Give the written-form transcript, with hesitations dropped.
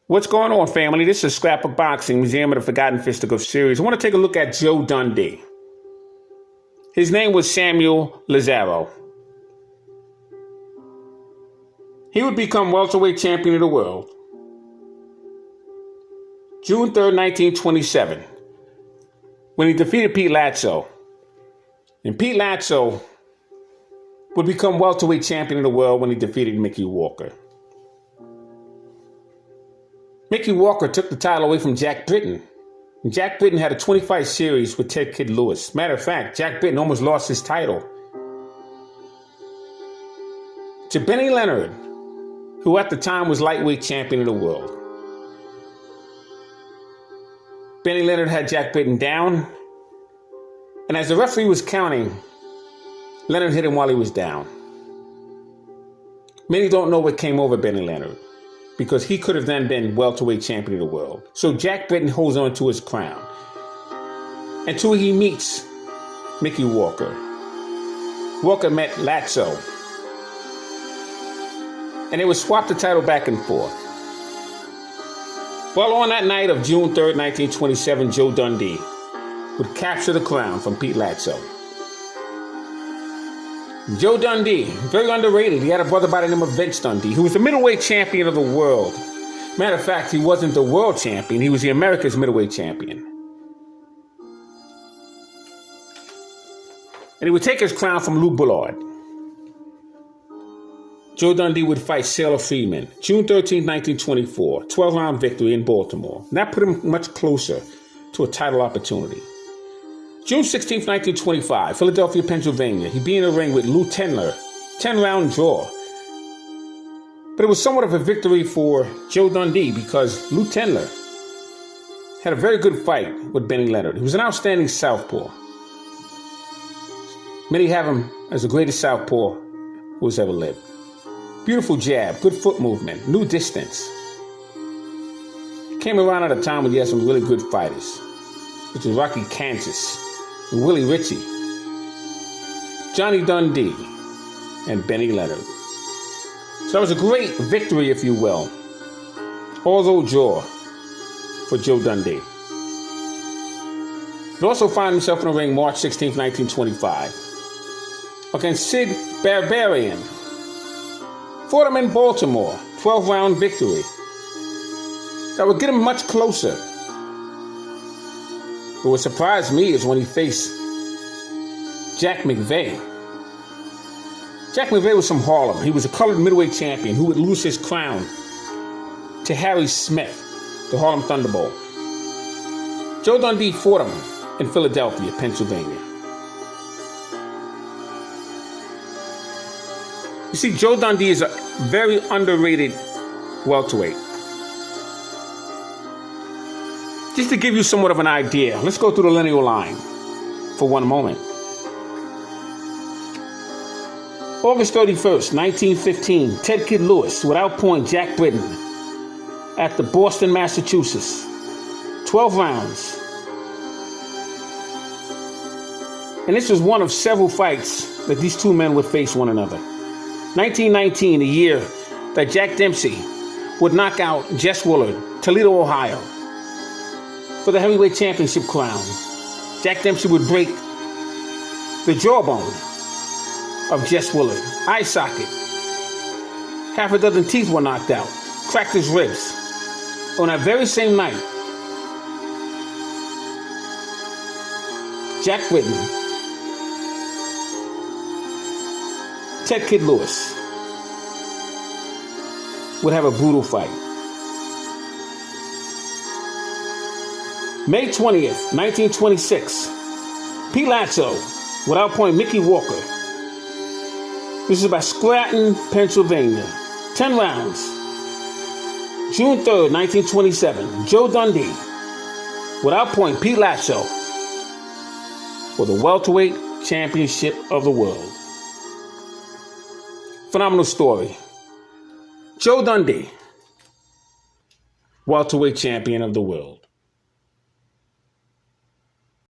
What's going on, family? This is Scrapbook Boxing, Museum of the Forgotten Fisticuffs series. I want to take a look at Joe Dundee. His name was Samuel Lazaro. He would become welterweight champion of the world June 3rd, 1927, when he defeated Pete Latzo. And Pete Latzo would become welterweight champion of the world when he defeated Mickey Walker. Mickey Walker took the title away from Jack Britton. And Jack Britton had a 20-fight series with Ted Kid Lewis. Matter of fact, Jack Britton almost lost his title to Benny Leonard, who at the time was lightweight champion of the world. Benny Leonard had Jack Britton down, and as the referee was counting, Leonard hit him while he was down. Many don't know what came over Benny Leonard, because he could have then been welterweight champion of the world. So Jack Britton holds on to his crown until he meets Mickey Walker. Walker met Latzo, and they would swap the title back and forth. Well, on that night of June 3rd, 1927, Joe Dundee would capture the crown from Pete Latzo. Joe Dundee, very underrated. He had a brother by the name of Vince Dundee, who was the middleweight champion of the world. Matter of fact, he wasn't the world champion. He was the America's middleweight champion. And he would take his crown from Lou Bullard. Joe Dundee would fight Sailor Freeman, June 13, 1924, 12-round victory in Baltimore. And that put him much closer to a title opportunity. June 16, 1925, Philadelphia, Pennsylvania. He'd be in the ring with Lou Tendler, 10-round draw. But it was somewhat of a victory for Joe Dundee because Lou Tendler had a very good fight with Benny Leonard. He was an outstanding southpaw. Many have him as the greatest southpaw who has ever lived. Beautiful jab, good foot movement, new distance. He came around at a time when he had some really good fighters, which was Rocky Kansas and Willie Ritchie, Johnny Dundee, and Benny Leonard. So that was a great victory, if you will. Although draw for Joe Dundee. He also found himself in the ring March 16, 1925, against Sid Barbarian. Fought him in Baltimore, 12-round victory. That would get him much closer. But what surprised me is when he faced Jack McVeigh. Jack McVeigh was from Harlem. He was a colored middleweight champion who would lose his crown to Harry Smith, the Harlem Thunderbolt. Joe Dundee fought him in Philadelphia, Pennsylvania. You see, Joe Dundee is a very underrated welterweight. Just to give you somewhat of an idea, let's go through the lineal line for one moment. August 31st, 1915, Ted Kid Lewis would outpoint Jack Britton at the Boston, Massachusetts. 12 rounds. And this was one of several fights that these two men would face one another. 1919, the year that Jack Dempsey would knock out Jess Willard, Toledo, Ohio, for the heavyweight championship crown. Jack Dempsey would break the jawbone of Jess Willard, eye socket. Half a dozen teeth were knocked out, cracked his ribs. On that very same night, Jack Britton, Ted Kid Lewis would have a brutal fight. May 20th, 1926, Pete Latzo would outpoint Mickey Walker. This is by Scranton, Pennsylvania. 10 rounds. June 3rd, 1927, Joe Dundee would outpoint Pete Latzo for the welterweight championship of the world. Phenomenal story. Joe Dundee, welterweight champion of the world.